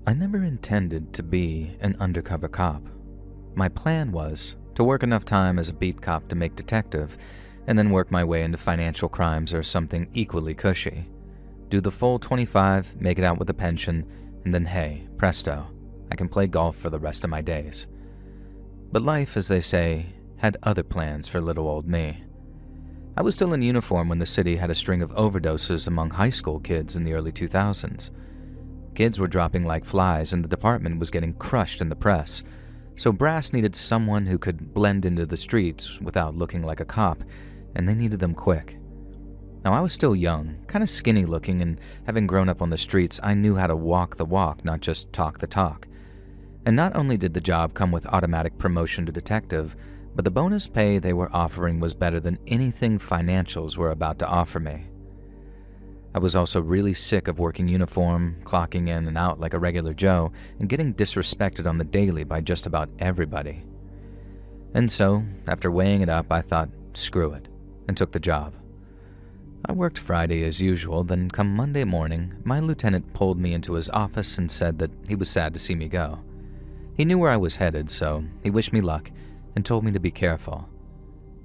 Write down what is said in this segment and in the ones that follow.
I never intended to be an undercover cop. My plan was to work enough time as a beat cop to make detective, and then work my way into financial crimes or something equally cushy. Do the full 25, make it out with a pension, and then hey, presto, I can play golf for the rest of my days. But life, as they say, had other plans for little old me. I was still in uniform when the city had a string of overdoses among high school kids in the early 2000s. Kids were dropping like flies and the department was getting crushed in the press, so Brass needed someone who could blend into the streets without looking like a cop, and they needed them quick. Now, I was still young, kind of skinny looking, and having grown up on the streets, I knew how to walk the walk, not just talk the talk. And not only did the job come with automatic promotion to detective, but the bonus pay they were offering was better than anything financials were about to offer me. I was also really sick of working uniform, clocking in and out like a regular Joe, and getting disrespected on the daily by just about everybody. And so, after weighing it up, I thought, screw it, and took the job. I worked Friday as usual, then come Monday morning, my lieutenant pulled me into his office and said that he was sad to see me go. He knew where I was headed, so he wished me luck and told me to be careful.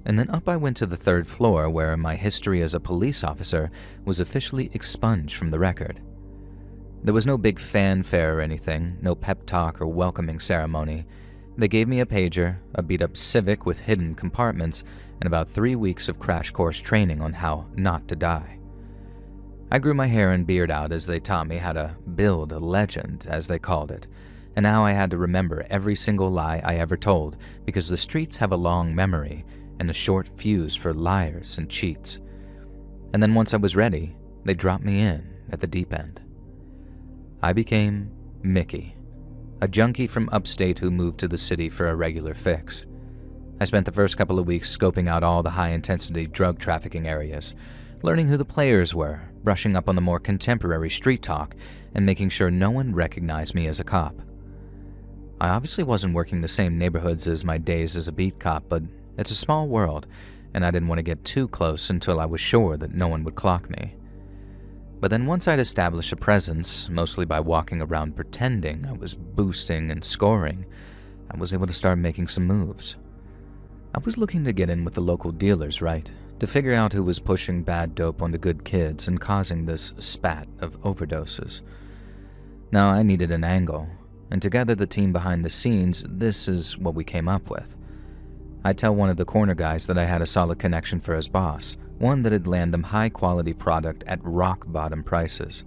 And then up I went to the third floor where my history as a police officer was officially expunged from the record. There was no big fanfare or anything, no pep talk or welcoming ceremony. They gave me a pager, a beat-up Civic with hidden compartments, and about 3 weeks of crash course training on how not to die. I grew my hair and beard out as they taught me how to build a legend, as they called it, and now I had to remember every single lie I ever told because the streets have a long memory and a short fuse for liars and cheats. And then once I was ready, they dropped me in at the deep end. I became Mickey, a junkie from upstate who moved to the city for a regular fix. I spent the first couple of weeks scoping out all the high-intensity drug trafficking areas, learning who the players were, brushing up on the more contemporary street talk, and making sure no one recognized me as a cop. I obviously wasn't working the same neighborhoods as my days as a beat cop, but it's a small world, and I didn't want to get too close until I was sure that no one would clock me. But then once I'd established a presence, mostly by walking around pretending I was boosting and scoring, I was able to start making some moves. I was looking to get in with the local dealers, right? To figure out who was pushing bad dope onto good kids and causing this spat of overdoses. Now I needed an angle, and together the team behind the scenes, this is what we came up with. I'd tell one of the corner guys that I had a solid connection for his boss, one that'd land them high-quality product at rock-bottom prices.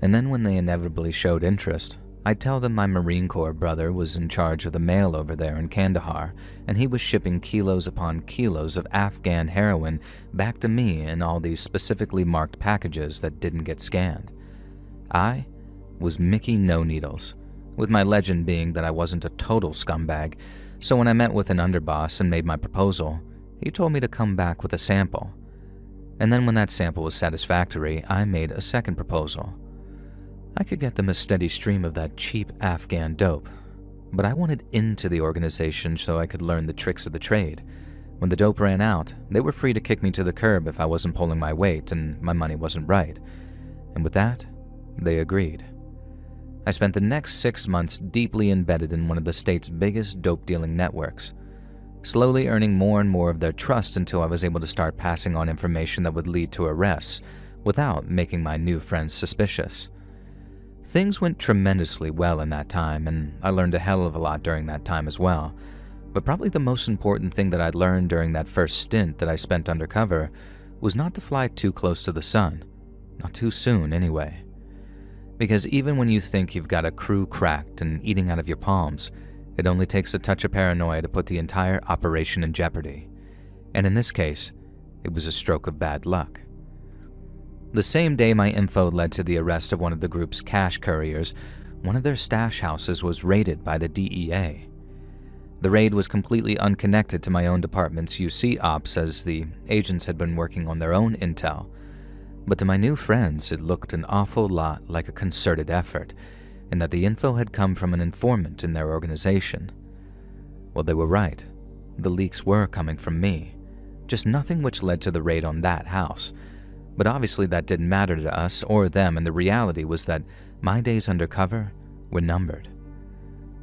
And then when they inevitably showed interest, I'd tell them my Marine Corps brother was in charge of the mail over there in Kandahar, and he was shipping kilos upon kilos of Afghan heroin back to me in all these specifically marked packages that didn't get scanned. I was Mickey No Needles, with my legend being that I wasn't a total scumbag. So when I met with an underboss and made my proposal, he told me to come back with a sample. And then when that sample was satisfactory, I made a second proposal. I could get them a steady stream of that cheap Afghan dope, but I wanted into the organization so I could learn the tricks of the trade. When the dope ran out, they were free to kick me to the curb if I wasn't pulling my weight and my money wasn't right. And with that, they agreed. I spent the next 6 months deeply embedded in one of the state's biggest dope-dealing networks, slowly earning more and more of their trust until I was able to start passing on information that would lead to arrests without making my new friends suspicious. Things went tremendously well in that time, and I learned a hell of a lot during that time as well. But probably the most important thing that I'd learned during that first stint that I spent undercover was not to fly too close to the sun. Not too soon, anyway. Because even when you think you've got a crew cracked and eating out of your palms, it only takes a touch of paranoia to put the entire operation in jeopardy. And in this case, it was a stroke of bad luck. The same day my info led to the arrest of one of the group's cash couriers, one of their stash houses was raided by the DEA. The raid was completely unconnected to my own department's UC ops, as the agents had been working on their own intel. But to my new friends, it looked an awful lot like a concerted effort, and that the info had come from an informant in their organization. Well, they were right. The leaks were coming from me. Just nothing which led to the raid on that house. But obviously that didn't matter to us or them, and the reality was that my days undercover were numbered.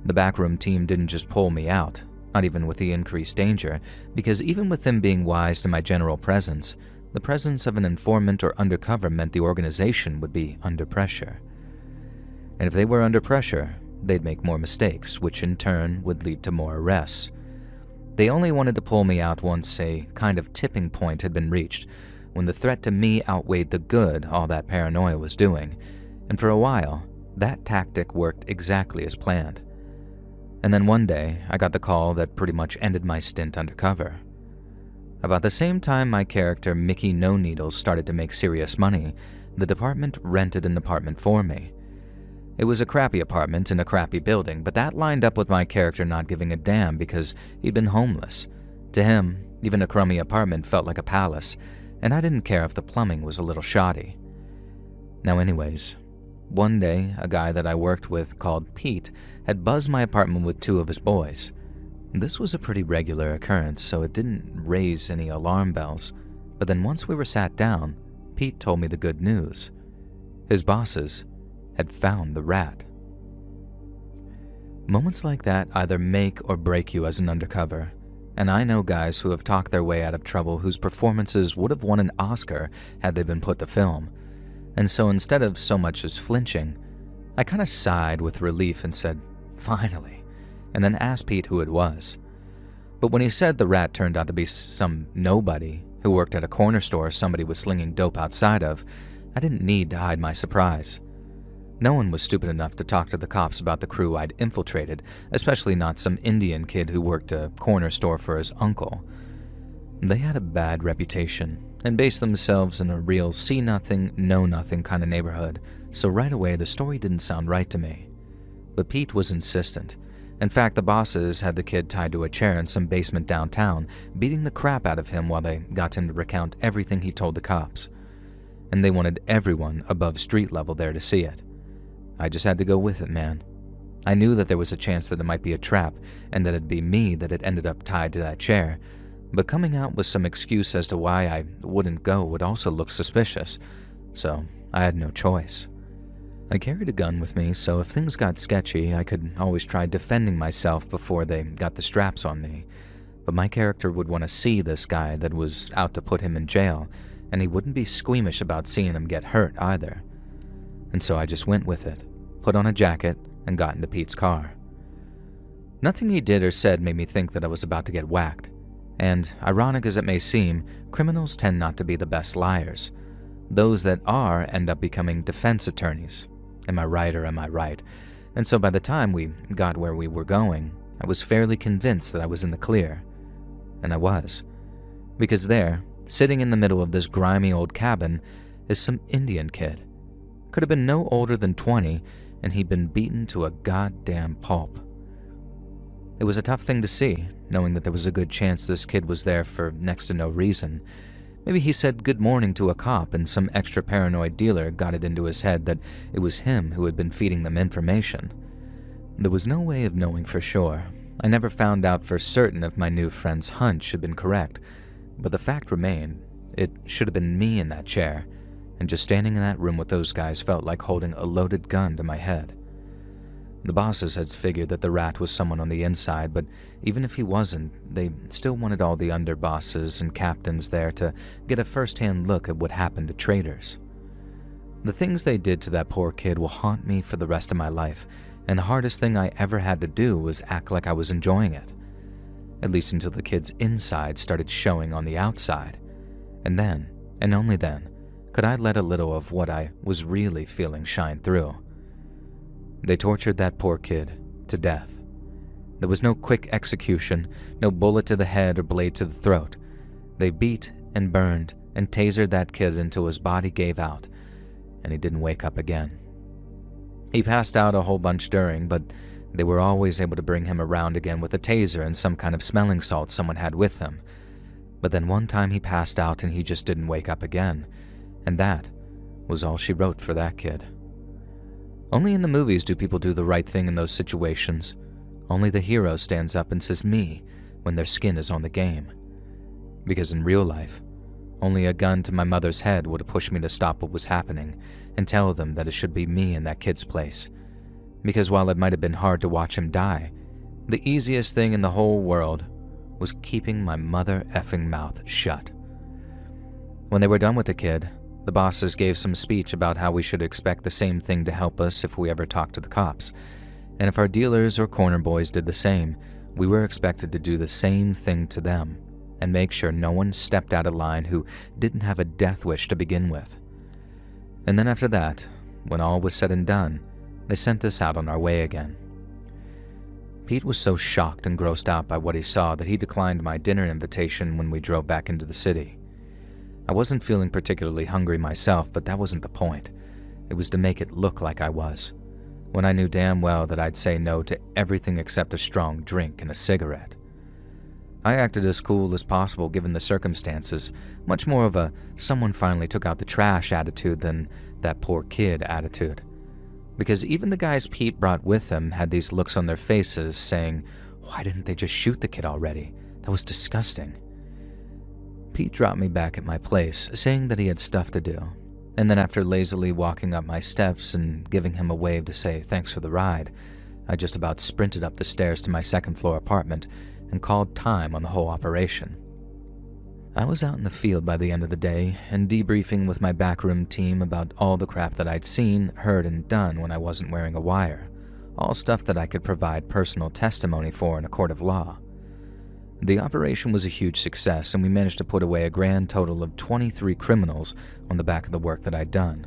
The backroom team didn't just pull me out, not even with the increased danger, because even with them being wise to my general presence, the presence of an informant or undercover meant the organization would be under pressure. And if they were under pressure, they'd make more mistakes, which in turn would lead to more arrests. They only wanted to pull me out once a kind of tipping point had been reached, when the threat to me outweighed the good all that paranoia was doing, and for a while, that tactic worked exactly as planned. And then one day, I got the call that pretty much ended my stint undercover. About the same time my character Mickey No Needles started to make serious money, the department rented an apartment for me. It was a crappy apartment in a crappy building, but that lined up with my character not giving a damn because he'd been homeless. To him, even a crummy apartment felt like a palace, and I didn't care if the plumbing was a little shoddy. Now anyways, one day a guy that I worked with called Pete had buzzed my apartment with 2 of his boys. This was a pretty regular occurrence, so it didn't raise any alarm bells, but then once we were sat down, Pete told me the good news. His bosses had found the rat. Moments like that either make or break you as an undercover, and I know guys who have talked their way out of trouble whose performances would have won an Oscar had they been put to film. And so instead of so much as flinching, I kind of sighed with relief and said, "Finally," and then asked Pete who it was. But when he said the rat turned out to be some nobody who worked at a corner store somebody was slinging dope outside of, I didn't need to hide my surprise. No one was stupid enough to talk to the cops about the crew I'd infiltrated, especially not some Indian kid who worked a corner store for his uncle. They had a bad reputation and based themselves in a real see-nothing, know-nothing kind of neighborhood, so right away the story didn't sound right to me. But Pete was insistent. In fact, the bosses had the kid tied to a chair in some basement downtown, beating the crap out of him while they got him to recount everything he told the cops. And they wanted everyone above street level there to see it. I just had to go with it, man. I knew that there was a chance that it might be a trap, and that it'd be me that had ended up tied to that chair, but coming out with some excuse as to why I wouldn't go would also look suspicious, so I had no choice. I carried a gun with me, so if things got sketchy, I could always try defending myself before they got the straps on me, but my character would want to see this guy that was out to put him in jail, and he wouldn't be squeamish about seeing him get hurt either. And so I just went with it, put on a jacket, and got into Pete's car. Nothing he did or said made me think that I was about to get whacked, and ironic as it may seem, criminals tend not to be the best liars. Those that are end up becoming defense attorneys. Am I right or am I right? And so by the time we got where we were going, I was fairly convinced that I was in the clear. And I was. Because there, sitting in the middle of this grimy old cabin, is some Indian kid. Could have been no older than 20, and he'd been beaten to a goddamn pulp. It was a tough thing to see, knowing that there was a good chance this kid was there for next to no reason. Maybe he said good morning to a cop and some extra paranoid dealer got it into his head that it was him who had been feeding them information. There was no way of knowing for sure. I never found out for certain if my new friend's hunch had been correct, but the fact remained, it should have been me in that chair, and just standing in that room with those guys felt like holding a loaded gun to my head. The bosses had figured that the rat was someone on the inside, but even if he wasn't, they still wanted all the underbosses and captains there to get a first-hand look at what happened to traitors. The things they did to that poor kid will haunt me for the rest of my life, and the hardest thing I ever had to do was act like I was enjoying it. At least until the kid's inside started showing on the outside. And then, and only then, could I let a little of what I was really feeling shine through. They tortured that poor kid to death. There was no quick execution, no bullet to the head or blade to the throat. They beat and burned and tasered that kid until his body gave out, and he didn't wake up again. He passed out a whole bunch during, but they were always able to bring him around again with a taser and some kind of smelling salt someone had with them. But then one time he passed out and he just didn't wake up again, and that was all she wrote for that kid. Only in the movies do people do the right thing in those situations. Only the hero stands up and says me when their skin is on the game. Because in real life, only a gun to my mother's head would have pushed me to stop what was happening and tell them that it should be me in that kid's place. because while it might have been hard to watch him die, the easiest thing in the whole world was keeping my mother effing mouth shut. When they were done with the kid, the bosses gave some speech about how we should expect the same thing to help us if we ever talked to the cops, and if our dealers or corner boys did the same, we were expected to do the same thing to them and make sure no one stepped out of line who didn't have a death wish to begin with. And then after that, when all was said and done, they sent us out on our way again. Pete was so shocked and grossed out by what he saw that he declined my dinner invitation when we drove back into the city. I wasn't feeling particularly hungry myself, but that wasn't the point. It was to make it look like I was, when I knew damn well that I'd say no to everything except a strong drink and a cigarette. I acted as cool as possible given the circumstances, much more of a someone finally took out the trash attitude than that poor kid attitude. Because even the guys Pete brought with him had these looks on their faces saying, "Why didn't they just shoot the kid already? That was disgusting." Pete dropped me back at my place, saying that he had stuff to do, and then after lazily walking up my steps and giving him a wave to say thanks for the ride, I just about sprinted up the stairs to my second-floor apartment and called time on the whole operation. I was out in the field by the end of the day and debriefing with my backroom team about all the crap that I'd seen, heard, and done when I wasn't wearing a wire, all stuff that I could provide personal testimony for in a court of law. The operation was a huge success, and we managed to put away a grand total of 23 criminals on the back of the work that I'd done.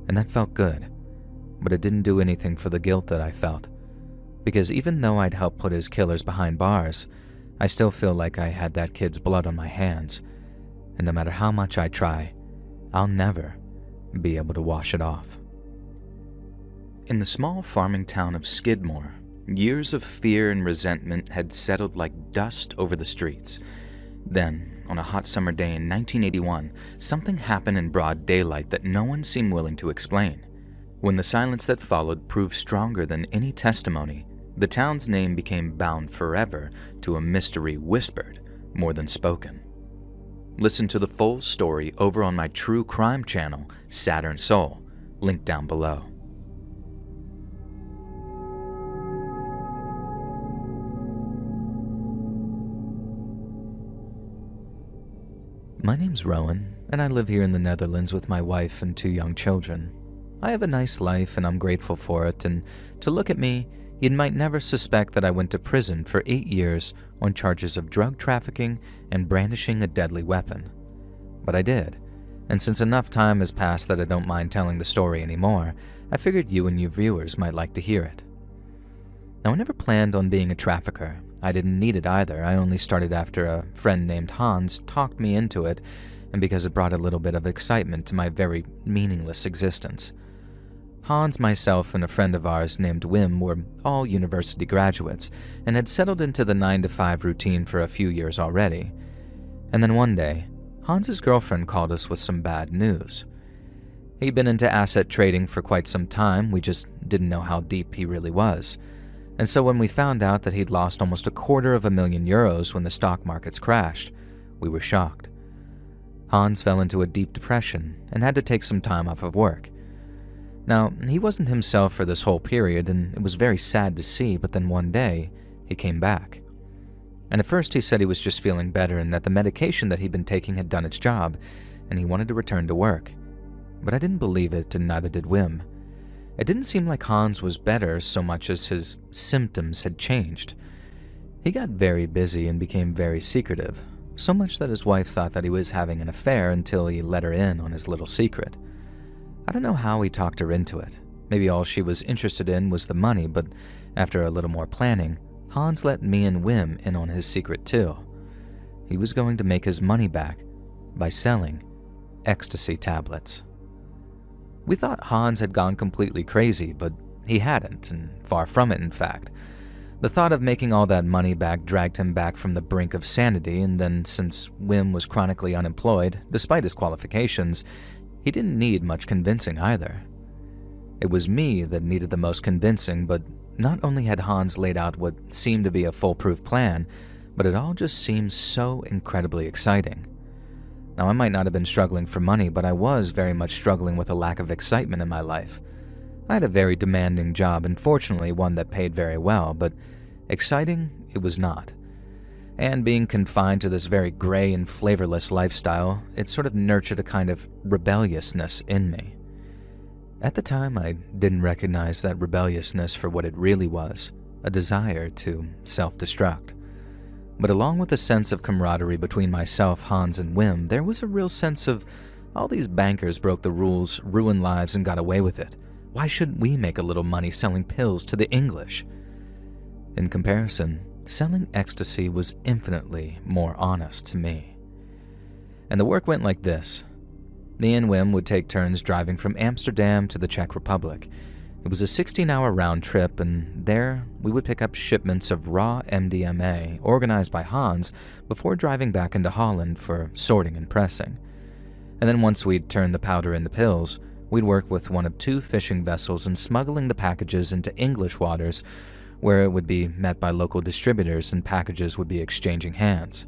And that felt good, but it didn't do anything for the guilt that I felt, because even though I'd helped put his killers behind bars, I still feel like I had that kid's blood on my hands, and no matter how much I try, I'll never be able to wash it off. In the small farming town of Skidmore, years of fear and resentment had settled like dust over the streets. Then, on a hot summer day in 1981, something happened in broad daylight that no one seemed willing to explain. When the silence that followed proved stronger than any testimony, the town's name became bound forever to a mystery whispered more than spoken. Listen to the full story over on my true crime channel, Saturn Soul, linked down below. My name's Rowan, and I live here in the Netherlands with my wife and 2 young children. I have a nice life and I'm grateful for it, and to look at me, you might never suspect that I went to prison for 8 years on charges of drug trafficking and brandishing a deadly weapon. But I did, and since enough time has passed that I don't mind telling the story anymore, I figured you and you viewers might like to hear it. Now, I never planned on being a trafficker. I didn't need it either. I only started after a friend named Hans talked me into it, and because it brought a little bit of excitement to my very meaningless existence. Hans, myself, and a friend of ours named Wim were all university graduates and had settled into the 9-to-5 routine for a few years already. And then one day, Hans's girlfriend called us with some bad news. He'd been into asset trading for quite some time, we just didn't know how deep he really was. And so when we found out that he'd lost almost €250,000 when the stock markets crashed, we were shocked. Hans fell into a deep depression and had to take some time off of work. Now, he wasn't himself for this whole period, and it was very sad to see, but then one day, he came back. And at first he said he was just feeling better and that the medication that he'd been taking had done its job, and he wanted to return to work. But I didn't believe it, and neither did Wim. It didn't seem like Hans was better so much as his symptoms had changed. He got very busy and became very secretive, so much that his wife thought that he was having an affair until he let her in on his little secret. I don't know how he talked her into it. Maybe all she was interested in was the money, but after a little more planning, Hans let me and Wim in on his secret too. He was going to make his money back by selling ecstasy tablets. We thought Hans had gone completely crazy, but he hadn't, and far from it in fact. The thought of making all that money back dragged him back from the brink of sanity, and then since Wim was chronically unemployed, despite his qualifications, he didn't need much convincing either. It was me that needed the most convincing, but not only had Hans laid out what seemed to be a foolproof plan, but it all just seemed so incredibly exciting. Now, I might not have been struggling for money, but I was very much struggling with a lack of excitement in my life. I had a very demanding job, and fortunately one that paid very well, but exciting it was not. And being confined to this very gray and flavorless lifestyle, it sort of nurtured a kind of rebelliousness in me. At the time, I didn't recognize that rebelliousness for what it really was, a desire to self-destruct. But along with a sense of camaraderie between myself, Hans, and Wim, there was a real sense of all these bankers broke the rules, ruined lives, and got away with it. Why shouldn't we make a little money selling pills to the English? In comparison, selling ecstasy was infinitely more honest to me. And the work went like this. Me and Wim would take turns driving from Amsterdam to the Czech Republic. It was a 16-hour round trip, and there we would pick up shipments of raw MDMA organized by Hans before driving back into Holland for sorting and pressing. And then once we'd turned the powder into pills, we'd work with one of 2 fishing vessels and smuggling the packages into English waters, where it would be met by local distributors and packages would be exchanging hands.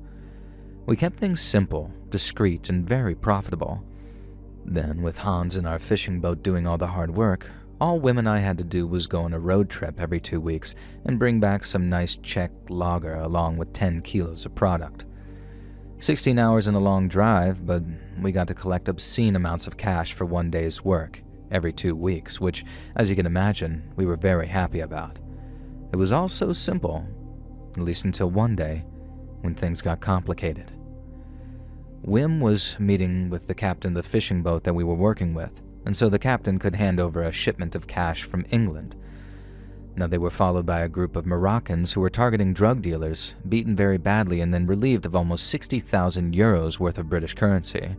We kept things simple, discreet, and very profitable. Then, with Hans in our fishing boat doing all the hard work, all Wim and I had to do was go on a road trip every 2 weeks and bring back some nice Czech lager along with 10 kilos of product. 16 hours in a long drive, but we got to collect obscene amounts of cash for one day's work every 2 weeks, which, as you can imagine, we were very happy about. It was all so simple, at least until one day when things got complicated. Wim was meeting with the captain of the fishing boat that we were working with, and so the captain could hand over a shipment of cash from England. Now, they were followed by a group of Moroccans who were targeting drug dealers, beaten very badly and then relieved of almost 60,000 euros worth of British currency.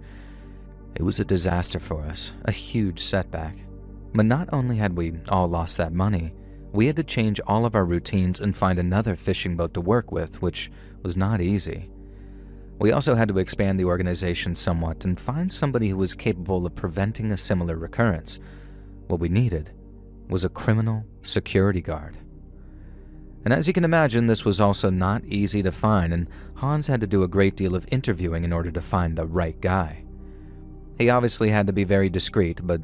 It was a disaster for us, a huge setback. But not only had we all lost that money, we had to change all of our routines and find another fishing boat to work with, which was not easy. We also had to expand the organization somewhat and find somebody who was capable of preventing a similar recurrence. What we needed was a criminal security guard. And as you can imagine, this was also not easy to find, and Hans had to do a great deal of interviewing in order to find the right guy. He obviously had to be very discreet, but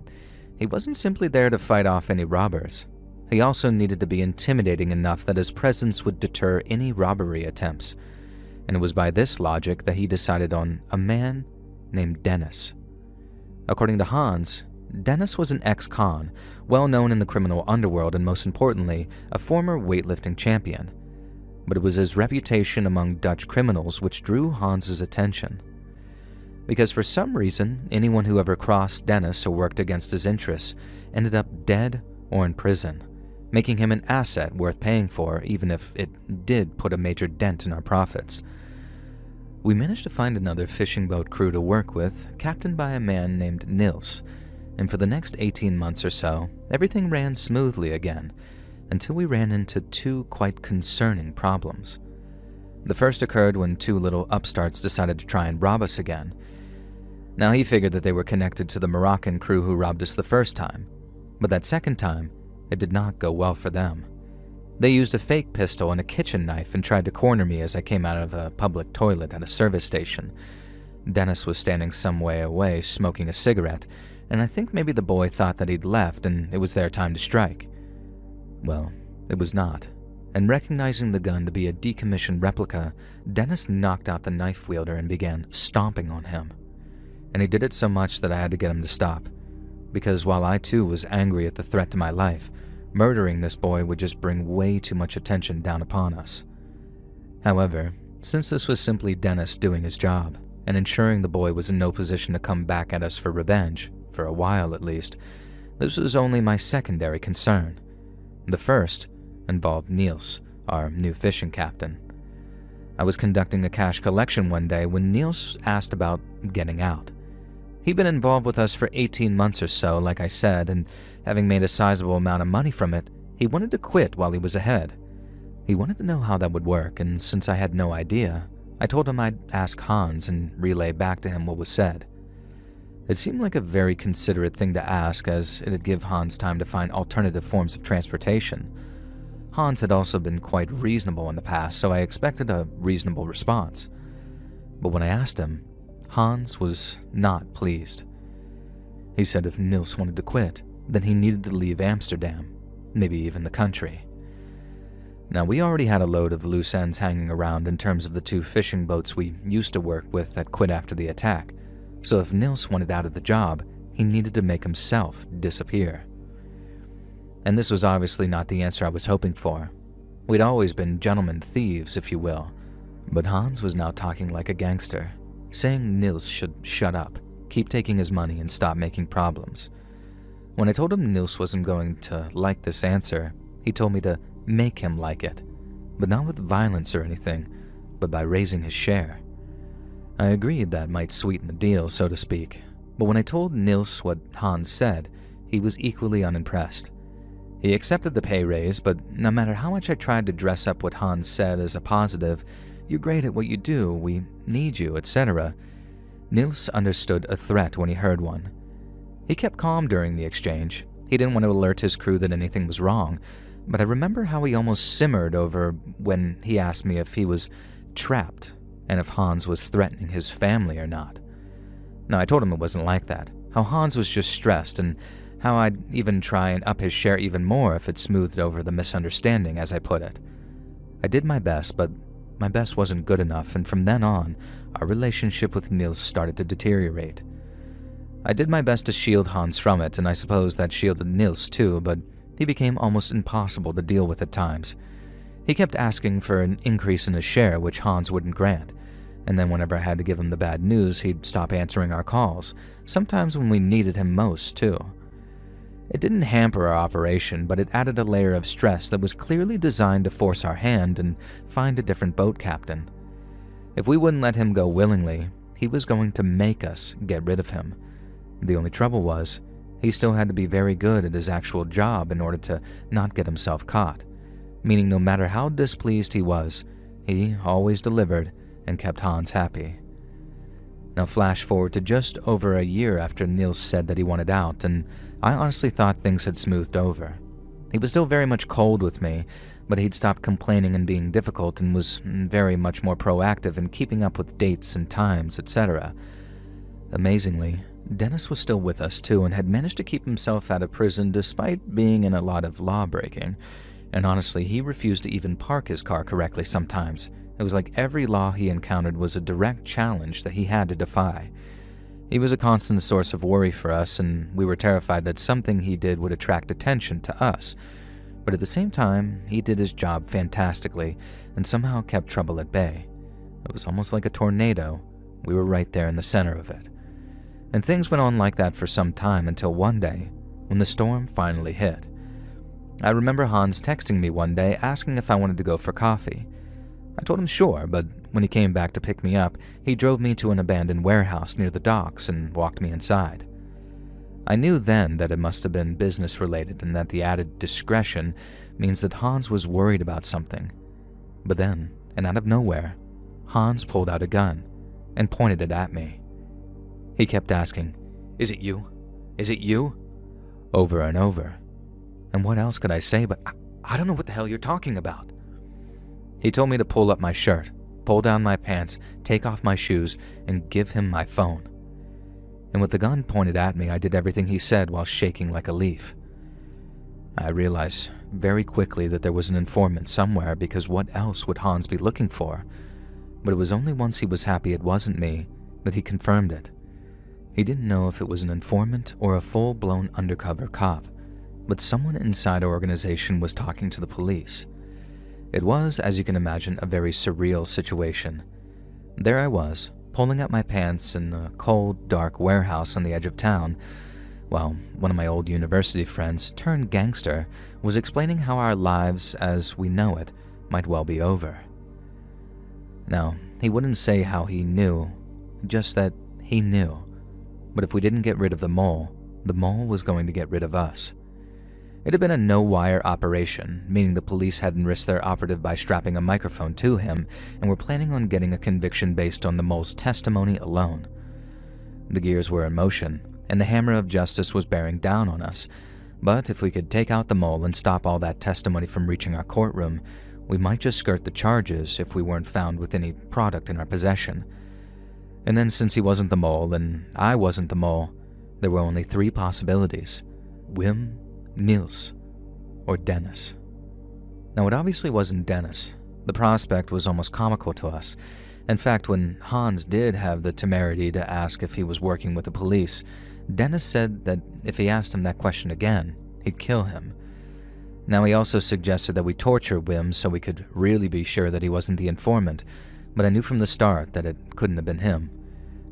he wasn't simply there to fight off any robbers. He also needed to be intimidating enough that his presence would deter any robbery attempts. And it was by this logic that he decided on a man named Dennis. According to Hans, Dennis was an ex-con, well known in the criminal underworld and most importantly, a former weightlifting champion. But it was his reputation among Dutch criminals which drew Hans's attention. Because for some reason, anyone who ever crossed Dennis or worked against his interests ended up dead or in prison, making him an asset worth paying for even if it did put a major dent in our profits. We managed to find another fishing boat crew to work with, captained by a man named Niels, and for the next 18 months or so, everything ran smoothly again, until we ran into 2 quite concerning problems. The first occurred when 2 little upstarts decided to try and rob us again. Now, he figured that they were connected to the Moroccan crew who robbed us the first time, but that second time, it did not go well for them. They used a fake pistol and a kitchen knife and tried to corner me as I came out of a public toilet at a service station. Dennis was standing some way away smoking a cigarette, and I think maybe the boy thought that he'd left and it was their time to strike. Well, it was not, and recognizing the gun to be a decommissioned replica, Dennis knocked out the knife wielder and began stomping on him. And he did it so much that I had to get him to stop, because while I too was angry at the threat to my life, murdering this boy would just bring way too much attention down upon us. However, since this was simply Dennis doing his job, and ensuring the boy was in no position to come back at us for revenge, for a while at least, this was only my secondary concern. The first involved Niels, our new fishing captain. I was conducting a cash collection one day when Niels asked about getting out. He'd been involved with us for 18 months or so, like I said, and having made a sizable amount of money from it, he wanted to quit while he was ahead. He wanted to know how that would work, and since I had no idea, I told him I'd ask Hans and relay back to him what was said. It seemed like a very considerate thing to ask, as it'd give Hans time to find alternative forms of transportation. Hans had also been quite reasonable in the past, so I expected a reasonable response. But when I asked him, Hans was not pleased. He said if Niels wanted to quit, then he needed to leave Amsterdam, maybe even the country. Now, we already had a load of loose ends hanging around in terms of the 2 fishing boats we used to work with that quit after the attack, so if Nils wanted out of the job, he needed to make himself disappear. And this was obviously not the answer I was hoping for. We'd always been gentlemen thieves, if you will, but Hans was now talking like a gangster, saying Nils should shut up, keep taking his money, and stop making problems. When I told him Nils wasn't going to like this answer, he told me to make him like it, but not with violence or anything, but by raising his share. I agreed that might sweeten the deal, so to speak, but when I told Nils what Hans said, he was equally unimpressed. He accepted the pay raise, but no matter how much I tried to dress up what Hans said as a positive, "You're great at what you do, we need you," etc., Nils understood a threat when he heard one. He kept calm during the exchange. He didn't want to alert his crew that anything was wrong, but I remember how he almost simmered over when he asked me if he was trapped and if Hans was threatening his family or not. Now, I told him it wasn't like that, how Hans was just stressed, and how I'd even try and up his share even more if it smoothed over the misunderstanding, as I put it. I did my best, but my best wasn't good enough, and from then on, our relationship with Nils started to deteriorate. I did my best to shield Hans from it, and I suppose that shielded Nils too, but he became almost impossible to deal with at times. He kept asking for an increase in his share, which Hans wouldn't grant, and then whenever I had to give him the bad news, he'd stop answering our calls, sometimes when we needed him most too. It didn't hamper our operation, but it added a layer of stress that was clearly designed to force our hand and find a different boat captain. If we wouldn't let him go willingly, he was going to make us get rid of him. The only trouble was, he still had to be very good at his actual job in order to not get himself caught, meaning no matter how displeased he was, he always delivered and kept Hans happy. Now flash forward to just over a year after Nils said that he wanted out, and I honestly thought things had smoothed over. He was still very much cold with me, but he'd stopped complaining and being difficult and was very much more proactive in keeping up with dates and times, etc. Amazingly, Dennis was still with us too and had managed to keep himself out of prison despite being in a lot of law-breaking, and honestly, he refused to even park his car correctly sometimes. It was like every law he encountered was a direct challenge that he had to defy. He was a constant source of worry for us, and we were terrified that something he did would attract attention to us. But at the same time, he did his job fantastically and somehow kept trouble at bay. It was almost like a tornado. We were right there in the center of it. And things went on like that for some time until one day, when the storm finally hit. I remember Hans texting me one day asking if I wanted to go for coffee. I told him sure, but when he came back to pick me up, he drove me to an abandoned warehouse near the docks and walked me inside. I knew then that it must have been business-related and that the added discretion means that Hans was worried about something. But then, and out of nowhere, Hans pulled out a gun and pointed it at me. He kept asking, "Is it you? Is it you?" over and over. And what else could I say but, I don't know what the hell you're talking about. He told me to pull up my shirt, pull down my pants, take off my shoes, and give him my phone. And with the gun pointed at me, I did everything he said while shaking like a leaf. I realized very quickly that there was an informant somewhere, because what else would Hans be looking for? But it was only once he was happy it wasn't me that he confirmed it. He didn't know if it was an informant or a full-blown undercover cop, but someone inside our organization was talking to the police. It was, as you can imagine, a very surreal situation. There I was, pulling up my pants in a cold, dark warehouse on the edge of town, while one of my old university friends, turned gangster, was explaining how our lives as we know it might well be over. Now, he wouldn't say how he knew, just that he knew. But if we didn't get rid of the mole was going to get rid of us. It had been a no-wire operation, meaning the police hadn't risked their operative by strapping a microphone to him and were planning on getting a conviction based on the mole's testimony alone. The gears were in motion, and the hammer of justice was bearing down on us, but if we could take out the mole and stop all that testimony from reaching our courtroom, we might just skirt the charges if we weren't found with any product in our possession. And then since he wasn't the mole and I wasn't the mole, there were only 3 possibilities. Wim, Niels, or Dennis. Now, it obviously wasn't Dennis. The prospect was almost comical to us. In fact, when Hans did have the temerity to ask if he was working with the police, Dennis said that if he asked him that question again, he'd kill him. Now, he also suggested that we torture Wim so we could really be sure that he wasn't the informant, but I knew from the start that it couldn't have been him.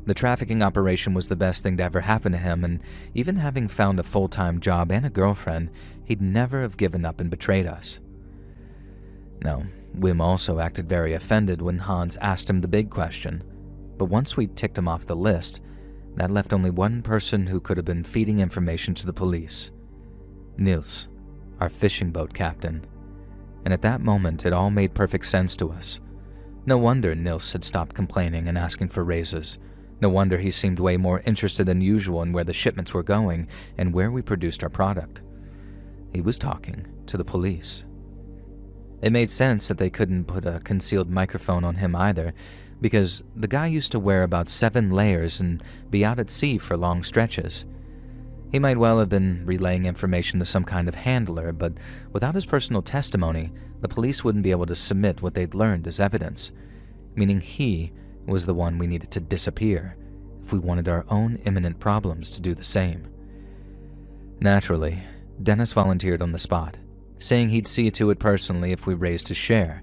The trafficking operation was the best thing to ever happen to him, and even having found a full-time job and a girlfriend, he'd never have given up and betrayed us. Now, Wim also acted very offended when Hans asked him the big question, but once we ticked him off the list, that left only one person who could have been feeding information to the police: Niels, our fishing boat captain. And at that moment, it all made perfect sense to us. No wonder Niels had stopped complaining and asking for raises. No wonder he seemed way more interested than usual in where the shipments were going and where we produced our product. He was talking to the police. It made sense that they couldn't put a concealed microphone on him either, because the guy used to wear about 7 layers and be out at sea for long stretches. He might well have been relaying information to some kind of handler, but without his personal testimony, the police wouldn't be able to submit what they'd learned as evidence, meaning he was the one we needed to disappear if we wanted our own imminent problems to do the same. Naturally, Dennis volunteered on the spot, saying he'd see to it personally if we raised his share.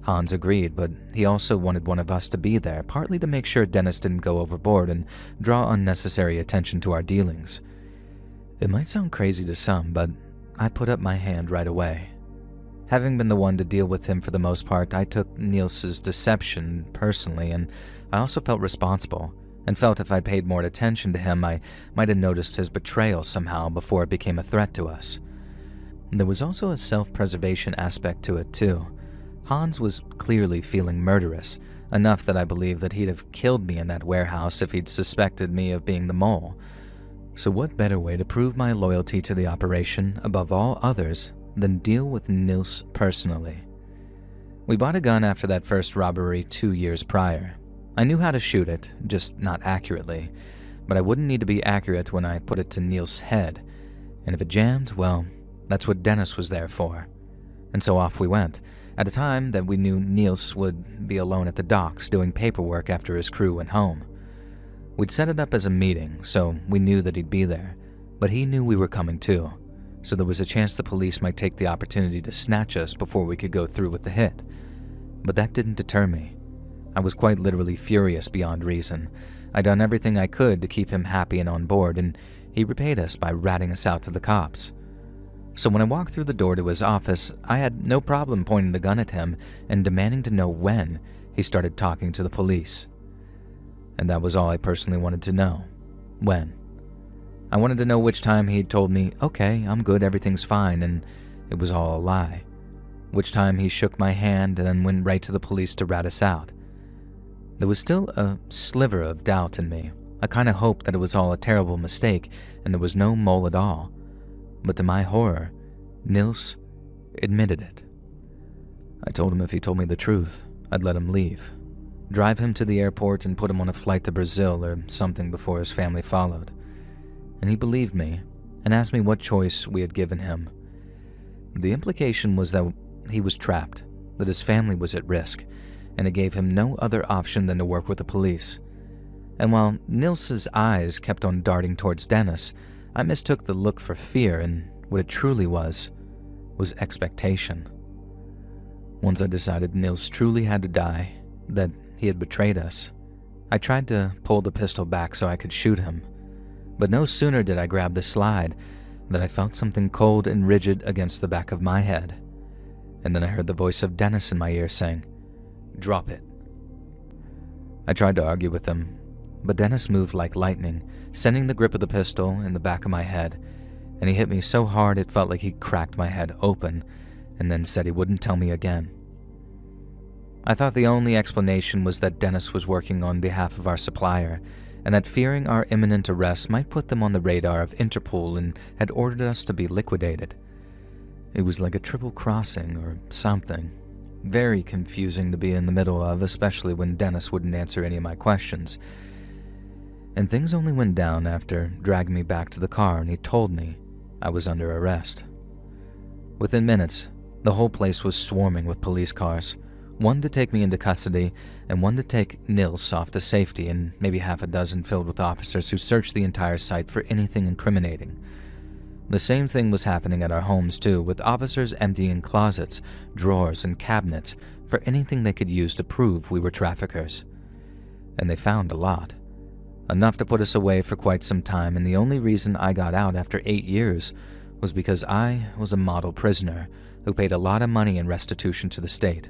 Hans agreed, but he also wanted one of us to be there, partly to make sure Dennis didn't go overboard and draw unnecessary attention to our dealings. It might sound crazy to some, but I put up my hand right away. Having been the one to deal with him for the most part, I took Niels's deception personally, and I also felt responsible, and felt if I paid more attention to him, I might have noticed his betrayal somehow before it became a threat to us. There was also a self-preservation aspect to it too. Hans was clearly feeling murderous, enough that I believe that he'd have killed me in that warehouse if he'd suspected me of being the mole. So what better way to prove my loyalty to the operation above all others than deal with Niels personally? We bought a gun after that first robbery 2 years prior. I knew how to shoot it, just not accurately, but I wouldn't need to be accurate when I put it to Niels' head, and if it jammed, well, that's what Dennis was there for. And so off we went, at a time that we knew Niels would be alone at the docks doing paperwork after his crew went home. We'd set it up as a meeting, so we knew that he'd be there, but he knew we were coming too, so there was a chance the police might take the opportunity to snatch us before we could go through with the hit. But that didn't deter me. I was quite literally furious beyond reason. I'd done everything I could to keep him happy and on board, and he repaid us by ratting us out to the cops. So when I walked through the door to his office, I had no problem pointing the gun at him and demanding to know when he started talking to the police. And that was all I personally wanted to know. When. I wanted to know which time he'd told me, okay, I'm good, everything's fine, and it was all a lie. Which time he shook my hand and then went right to the police to rat us out. There was still a sliver of doubt in me, a kind of hope that it was all a terrible mistake and there was no mole at all. But to my horror, Niels admitted it. I told him if he told me the truth, I'd let him leave. Drive him to the airport and put him on a flight to Brazil or something before his family followed. And he believed me and asked me what choice we had given him. The implication was that he was trapped, that his family was at risk, and it gave him no other option than to work with the police. And while Niels's eyes kept on darting towards Dennis, I mistook the look for fear, and what it truly was expectation. Once I decided Niels truly had to die, that he had betrayed us, I tried to pull the pistol back so I could shoot him. But no sooner did I grab the slide than I felt something cold and rigid against the back of my head. And then I heard the voice of Dennis in my ear saying, "Drop it." I tried to argue with him, but Dennis moved like lightning, sending the grip of the pistol in the back of my head, and he hit me so hard it felt like he cracked my head open, and then said he wouldn't tell me again. I thought the only explanation was that Dennis was working on behalf of our supplier, and that fearing our imminent arrest might put them on the radar of Interpol and had ordered us to be liquidated. It was like a triple crossing or something. Very confusing to be in the middle of, especially when Dennis wouldn't answer any of my questions. And things only went down after dragging me back to the car and he told me I was under arrest. Within minutes, the whole place was swarming with police cars, one to take me into custody and one to take Nils off to safety, and maybe half a dozen filled with officers who searched the entire site for anything incriminating. The same thing was happening at our homes too, with officers emptying closets, drawers, and cabinets for anything they could use to prove we were traffickers. And they found a lot. Enough to put us away for quite some time, and the only reason I got out after 8 years was because I was a model prisoner who paid a lot of money in restitution to the state.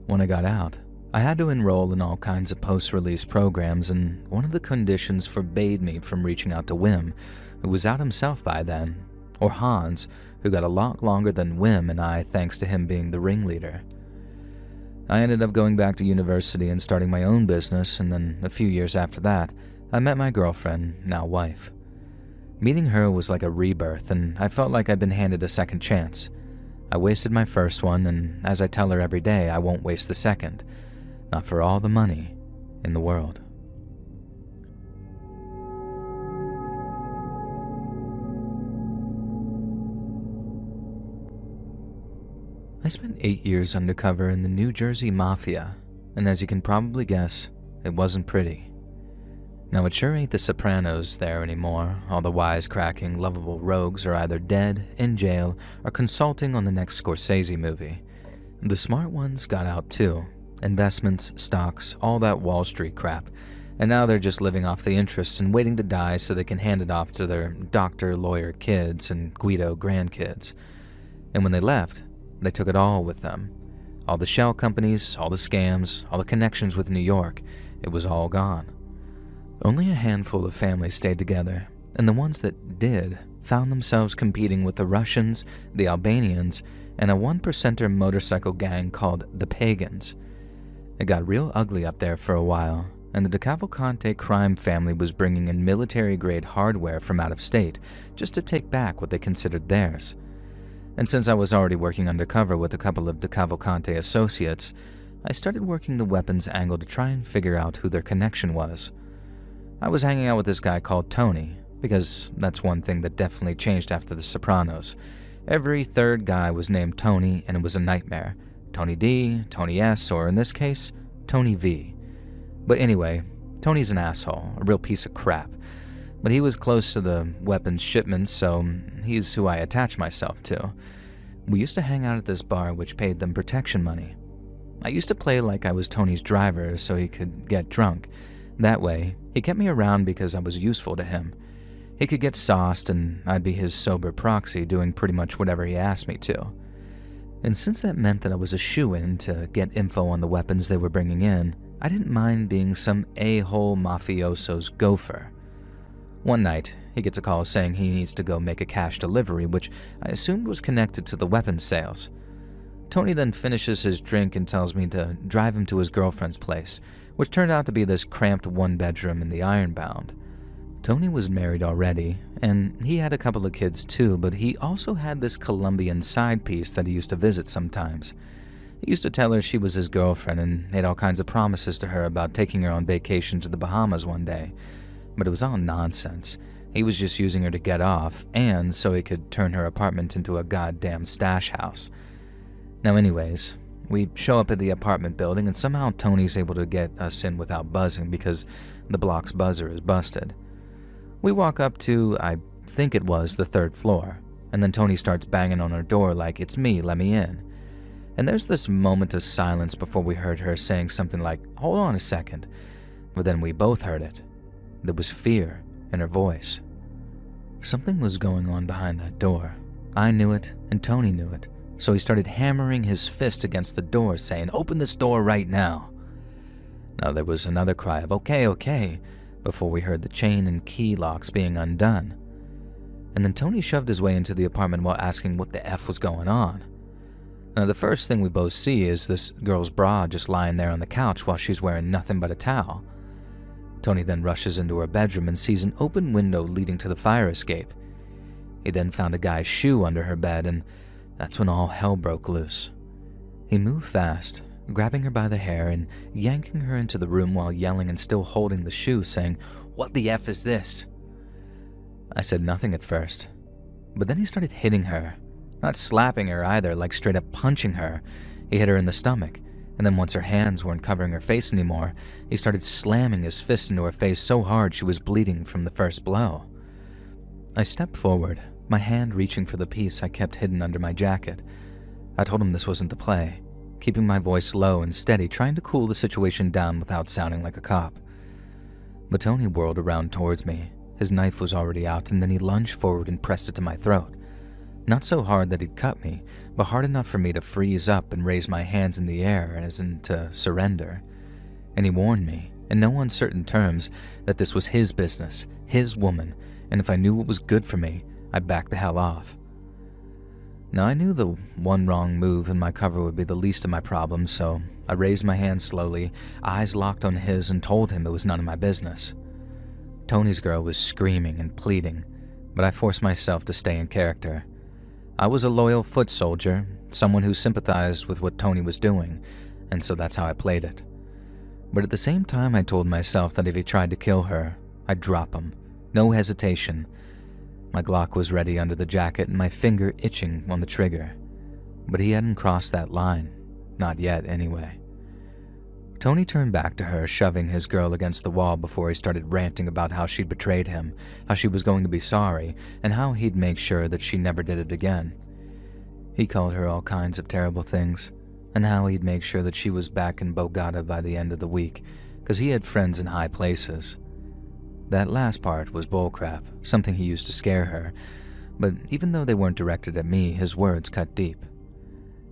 When I got out, I had to enroll in all kinds of post-release programs, and one of the conditions forbade me from reaching out to Wim, who was out himself by then, or Hans, who got a lot longer than Wim and I thanks to him being the ringleader. I ended up going back to university and starting my own business, and then a few years after that, I met my girlfriend, now wife. Meeting her was like a rebirth, and I felt like I'd been handed a second chance. I wasted my first one, and as I tell her every day, I won't waste the second. Not for all the money in the world. I spent 8 years undercover in the New Jersey Mafia, and as you can probably guess, it wasn't pretty. Now it sure ain't the Sopranos there anymore. All the wisecracking, lovable rogues are either dead, in jail, or consulting on the next Scorsese movie. The smart ones got out too. Investments, stocks, all that Wall Street crap. And now they're just living off the interest and waiting to die so they can hand it off to their doctor, lawyer kids and Guido grandkids. And when they left, they took it all with them. All the shell companies, all the scams, all the connections with New York, it was all gone. Only a handful of families stayed together, and the ones that did found themselves competing with the Russians, the Albanians, and a 1%er motorcycle gang called the Pagans. It got real ugly up there for a while, and the DeCavalcante crime family was bringing in military-grade hardware from out of state just to take back what they considered theirs. And since I was already working undercover with a couple of DeCavalcante associates, I started working the weapons angle to try and figure out who their connection was. I was hanging out with this guy called Tony, because that's one thing that definitely changed after The Sopranos. Every third guy was named Tony, and it was a nightmare. Tony D, Tony S, or in this case, Tony V. But anyway, Tony's an asshole, a real piece of crap. But he was close to the weapons shipments, so he's who I attach myself to. We used to hang out at this bar which paid them protection money. I used to play like I was Tony's driver so he could get drunk. That way, he kept me around because I was useful to him. He could get sauced and I'd be his sober proxy doing pretty much whatever he asked me to. And since that meant that I was a shoo-in to get info on the weapons they were bringing in, I didn't mind being some a-hole mafioso's gopher. One night, he gets a call saying he needs to go make a cash delivery, which I assumed was connected to the weapons sales. Tony then finishes his drink and tells me to drive him to his girlfriend's place, which turned out to be this cramped one-bedroom in the Ironbound. Tony was married already, and he had a couple of kids too, but he also had this Colombian side piece that he used to visit sometimes. He used to tell her she was his girlfriend and made all kinds of promises to her about taking her on vacation to the Bahamas one day. But it was all nonsense. He was just using her to get off, and so he could turn her apartment into a goddamn stash house. Now anyways, we show up at the apartment building, and somehow Tony's able to get us in without buzzing because the block's buzzer is busted. We walk up to, I think it was, the 3rd floor, and then Tony starts banging on our door like, "It's me, let me in." And there's this moment of silence before we heard her saying something like, "Hold on a second." But then we both heard it. There was fear in her voice. Something was going on behind that door. I knew it, and Tony knew it, so he started hammering his fist against the door, saying, "Open this door right now." Now there was another cry of, "Okay, okay," before we heard the chain and key locks being undone. And then Tony shoved his way into the apartment while asking what the F was going on. Now the first thing we both see is this girl's bra just lying there on the couch while she's wearing nothing but a towel. Tony then rushes into her bedroom and sees an open window leading to the fire escape. He then found a guy's shoe under her bed, and that's when all hell broke loose. He moved fast, grabbing her by the hair and yanking her into the room while yelling and still holding the shoe, saying, "What the F is this?" I said nothing at first, But then he started hitting her. Not slapping her either, like straight up punching her. He hit her in the stomach, and then once her hands weren't covering her face anymore, he started slamming his fist into her face so hard she was bleeding from the first blow. I stepped forward, my hand reaching for the piece I kept hidden under my jacket. I told him this wasn't the play, keeping my voice low and steady, trying to cool the situation down without sounding like a cop. But Tony whirled around towards me. His knife was already out, and then he lunged forward and pressed it to my throat. Not so hard that he'd cut me, but hard enough for me to freeze up and raise my hands in the air as in to surrender. And he warned me, in no uncertain terms, that this was his business, his woman, and if I knew what was good for me, I'd back the hell off. Now I knew the one wrong move in my cover would be the least of my problems, so I raised my hand slowly, eyes locked on his, and told him it was none of my business. Tony's girl was screaming and pleading, but I forced myself to stay in character. I was a loyal foot soldier, someone who sympathized with what Tony was doing, and so that's how I played it. But at the same time, I told myself that if he tried to kill her, I'd drop him. No hesitation. My Glock was ready under the jacket and my finger itching on the trigger. But he hadn't crossed that line. Not yet, anyway. Tony turned back to her, shoving his girl against the wall before he started ranting about how she'd betrayed him, how she was going to be sorry, and how he'd make sure that she never did it again. He called her all kinds of terrible things, and how he'd make sure that she was back in Bogota by the end of the week, because he had friends in high places. That last part was bullcrap, something he used to scare her, but even though they weren't directed at me, his words cut deep.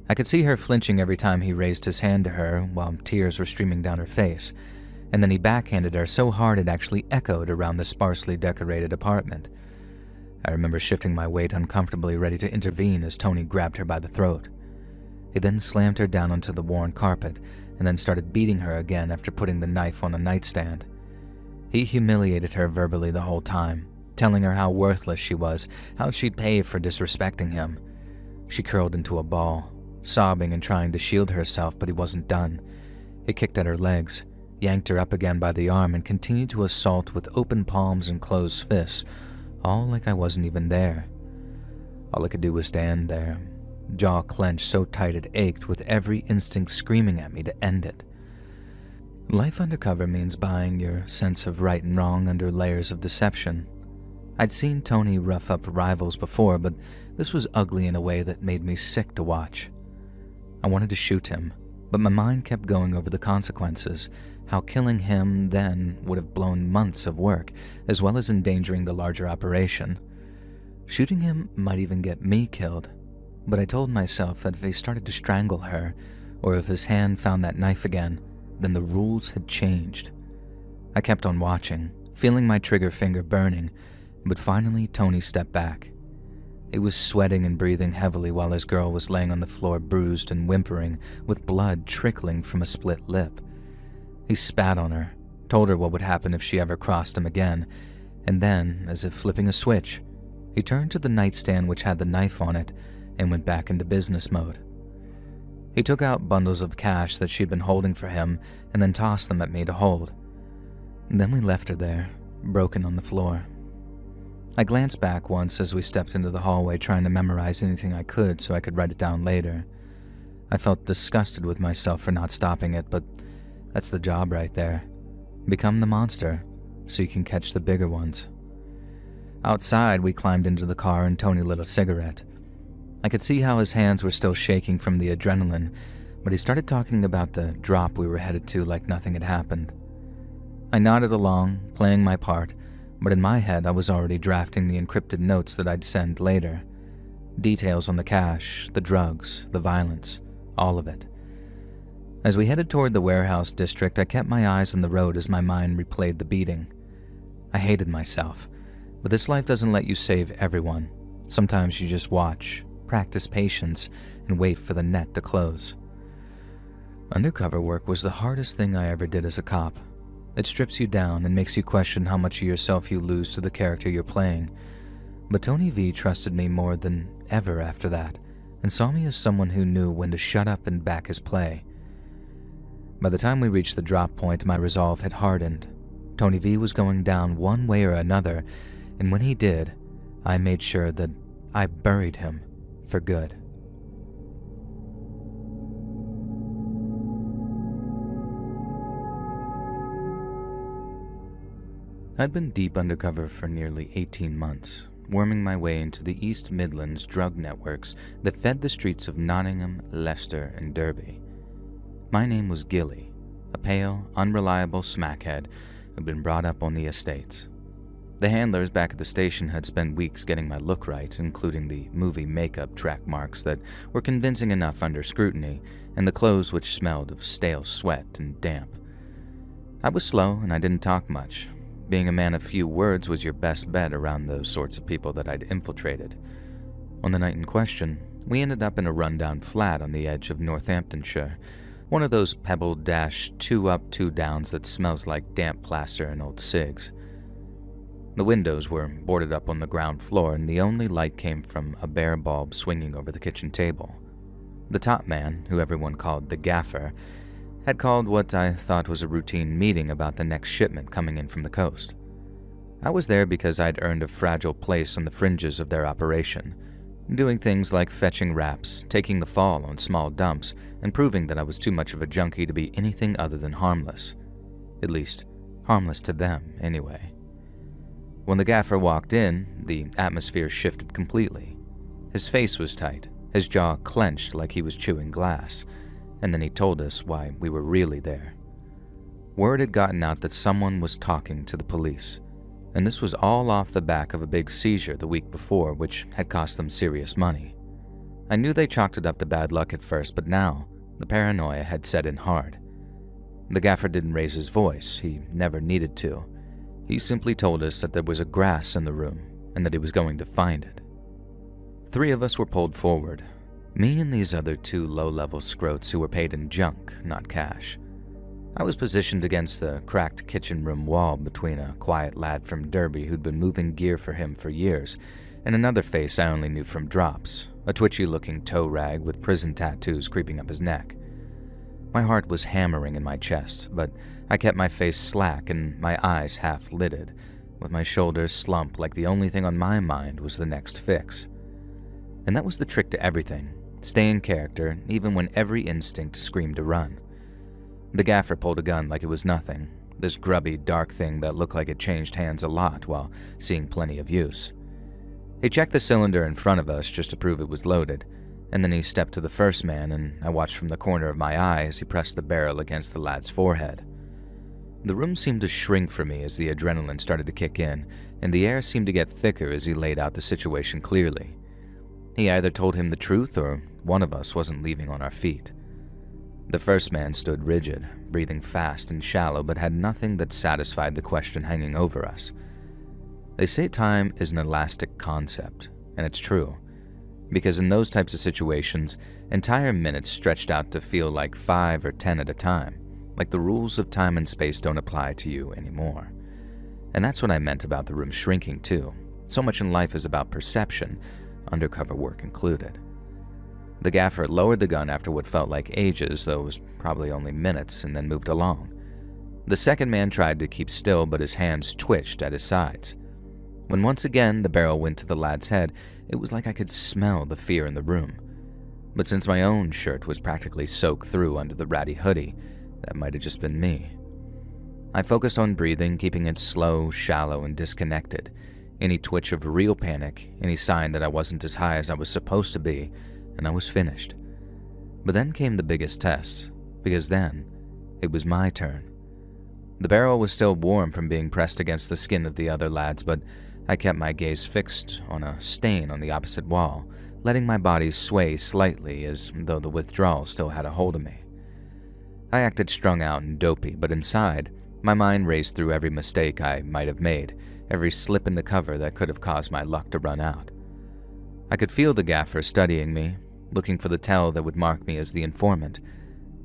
I could see her flinching every time he raised his hand to her while tears were streaming down her face, and then he backhanded her so hard it actually echoed around the sparsely decorated apartment. I remember shifting my weight uncomfortably, ready to intervene as Tony grabbed her by the throat. He then slammed her down onto the worn carpet and then started beating her again after putting the knife on a nightstand. He humiliated her verbally the whole time, telling her how worthless she was, how she'd pay for disrespecting him. She curled into a ball, sobbing and trying to shield herself, but he wasn't done. He kicked at her legs, yanked her up again by the arm, and continued to assault with open palms and closed fists, all like I wasn't even there. All I could do was stand there, jaw clenched so tight it ached, with every instinct screaming at me to end it. Life undercover means buying your sense of right and wrong under layers of deception. I'd seen Tony rough up rivals before, but this was ugly in a way that made me sick to watch. I wanted to shoot him, but my mind kept going over the consequences, how killing him then would have blown months of work, as well as endangering the larger operation. Shooting him might even get me killed, but I told myself that if he started to strangle her, or if his hand found that knife again, then the rules had changed. I kept on watching, feeling my trigger finger burning, but finally Tony stepped back. He was sweating and breathing heavily while his girl was laying on the floor bruised and whimpering, with blood trickling from a split lip. He spat on her, told her what would happen if she ever crossed him again, and then, as if flipping a switch, he turned to the nightstand which had the knife on it and went back into business mode. He took out bundles of cash that she'd been holding for him and then tossed them at me to hold. And then we left her there, broken on the floor. I glanced back once as we stepped into the hallway, trying to memorize anything I could so I could write it down later. I felt disgusted with myself for not stopping it, but that's the job right there. Become the monster, so you can catch the bigger ones. Outside, we climbed into the car and Tony lit a cigarette. I could see how his hands were still shaking from the adrenaline, but he started talking about the drop we were headed to like nothing had happened. I nodded along, playing my part, but in my head I was already drafting the encrypted notes that I'd send later. Details on the cash, the drugs, the violence, all of it. As we headed toward the warehouse district, I kept my eyes on the road as my mind replayed the beating. I hated myself, but this life doesn't let you save everyone. Sometimes you just watch, practice patience, and wait for the net to close. Undercover work was the hardest thing I ever did as a cop. It strips you down and makes you question how much of yourself you lose to the character you're playing. But Tony V trusted me more than ever after that, and saw me as someone who knew when to shut up and back his play. By the time we reached the drop point, my resolve had hardened. Tony V was going down one way or another, and when he did, I made sure that I buried him for good. I'd been deep undercover for nearly 18 months, worming my way into the East Midlands drug networks that fed the streets of Nottingham, Leicester, and Derby. My name was Gilly, a pale, unreliable smackhead who'd been brought up on the estates. The handlers back at the station had spent weeks getting my look right, including the movie makeup track marks that were convincing enough under scrutiny, and the clothes which smelled of stale sweat and damp. I was slow and I didn't talk much. Being a man of few words was your best bet around those sorts of people that I'd infiltrated. On the night in question, we ended up in a rundown flat on the edge of Northamptonshire, one of those pebbled two up, two downs that smells like damp plaster and old cigs. The windows were boarded up on the ground floor, and the only light came from a bare bulb swinging over the kitchen table. The top man, who everyone called the gaffer, had called what I thought was a routine meeting about the next shipment coming in from the coast. I was there because I'd earned a fragile place on the fringes of their operation, doing things like fetching wraps, taking the fall on small dumps, and proving that I was too much of a junkie to be anything other than harmless. At least, harmless to them, anyway. When the gaffer walked in, the atmosphere shifted completely. His face was tight, his jaw clenched like he was chewing glass, and then he told us why we were really there. Word had gotten out that someone was talking to the police, and this was all off the back of a big seizure the week before, which had cost them serious money. I knew they chalked it up to bad luck at first, but now the paranoia had set in hard. The gaffer didn't raise his voice. He never needed to. He simply told us that there was a grass in the room and that he was going to find it. 3 of us were pulled forward. Me and these other 2 low-level scroats who were paid in junk, not cash. I was positioned against the cracked kitchen room wall between a quiet lad from Derby who'd been moving gear for him for years, and another face I only knew from drops, a twitchy-looking toe rag with prison tattoos creeping up his neck. My heart was hammering in my chest, but I kept my face slack and my eyes half-lidded, with my shoulders slumped like the only thing on my mind was the next fix. And that was the trick to everything. Stay in character, even when every instinct screamed to run. The gaffer pulled a gun like it was nothing, this grubby, dark thing that looked like it changed hands a lot while seeing plenty of use. He checked the cylinder in front of us just to prove it was loaded, and then he stepped to the first man, and I watched from the corner of my eye as he pressed the barrel against the lad's forehead. The room seemed to shrink for me as the adrenaline started to kick in, and the air seemed to get thicker as he laid out the situation clearly. He either told him the truth or one of us wasn't leaving on our feet. The first man stood rigid, breathing fast and shallow, but had nothing that satisfied the question hanging over us. They say time is an elastic concept, and it's true, because in those types of situations, entire minutes stretched out to feel like 5 or 10 at a time, like the rules of time and space don't apply to you anymore. And that's what I meant about the room shrinking too. So much in life is about perception, undercover work included. The gaffer lowered the gun after what felt like ages, though it was probably only minutes, and then moved along. The second man tried to keep still, but his hands twitched at his sides. When once again the barrel went to the lad's head, it was like I could smell the fear in the room. But since my own shirt was practically soaked through under the ratty hoodie, that might have just been me. I focused on breathing, keeping it slow, shallow, and disconnected. Any twitch of real panic, any sign that I wasn't as high as I was supposed to be, and I was finished. But then came the biggest test, because then it was my turn. The barrel was still warm from being pressed against the skin of the other lads, but I kept my gaze fixed on a stain on the opposite wall, letting my body sway slightly as though the withdrawal still had a hold of me. I acted strung out and dopey, but inside, my mind raced through every mistake I might have made, every slip in the cover that could have caused my luck to run out. I could feel the gaffer studying me, looking for the tell that would mark me as the informant.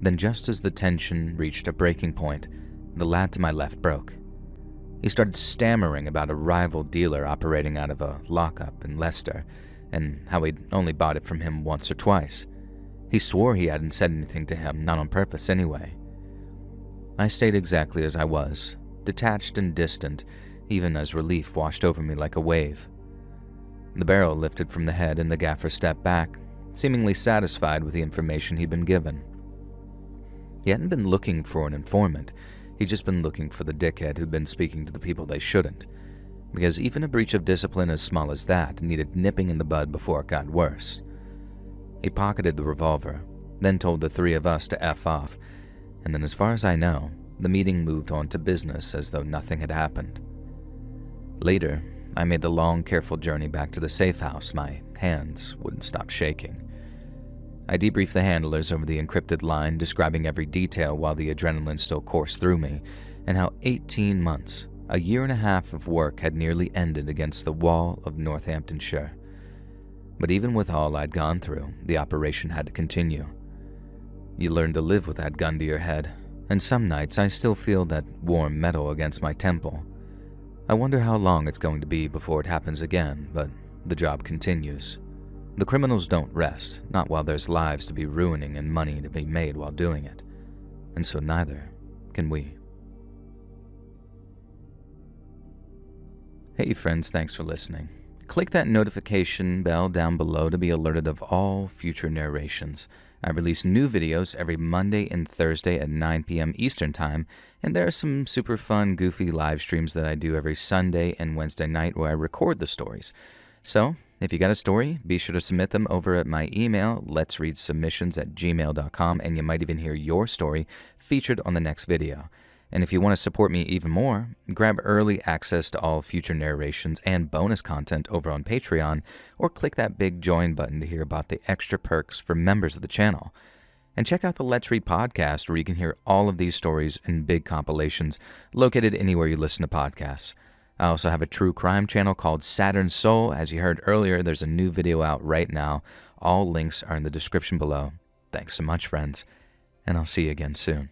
Then just as the tension reached a breaking point, the lad to my left broke. He started stammering about a rival dealer operating out of a lockup in Leicester, and how he'd only bought it from him once or twice. He swore he hadn't said anything to him, not on purpose anyway. I stayed exactly as I was, detached and distant, even as relief washed over me like a wave. The barrel lifted from the head and the gaffer stepped back, seemingly satisfied with the information he'd been given. He hadn't been looking for an informant, he'd just been looking for the dickhead who'd been speaking to the people they shouldn't, because even a breach of discipline as small as that needed nipping in the bud before it got worse. He pocketed the revolver, then told the three of us to F off, and then as far as I know, the meeting moved on to business as though nothing had happened. Later, I made the long, careful journey back to the safe house. My hands wouldn't stop shaking. I debriefed the handlers over the encrypted line, describing every detail while the adrenaline still coursed through me, and how 18 months, a year and a half of work had nearly ended against the wall of Northamptonshire. But even with all I'd gone through, the operation had to continue. You learn to live with that gun to your head, and some nights I still feel that warm metal against my temple. I wonder how long it's going to be before it happens again, but the job continues. The criminals don't rest, not while there's lives to be ruining and money to be made while doing it. And so neither can we. Hey friends, thanks for listening. Click that notification bell down below to be alerted of all future narrations. I release new videos every Monday and Thursday at 9 p.m. Eastern Time, and there are some super fun, goofy live streams that I do every Sunday and Wednesday night where I record the stories. So, if you got a story, be sure to submit them over at my email, letsreadsubmissions@gmail.com, and you might even hear your story featured on the next video. And if you want to support me even more, grab early access to all future narrations and bonus content over on Patreon, or click that big join button to hear about the extra perks for members of the channel. And check out the Let's Read podcast, where you can hear all of these stories in big compilations located anywhere you listen to podcasts. I also have a true crime channel called Saturn Soul. As you heard earlier, there's a new video out right now. All links are in the description below. Thanks so much, friends, and I'll see you again soon.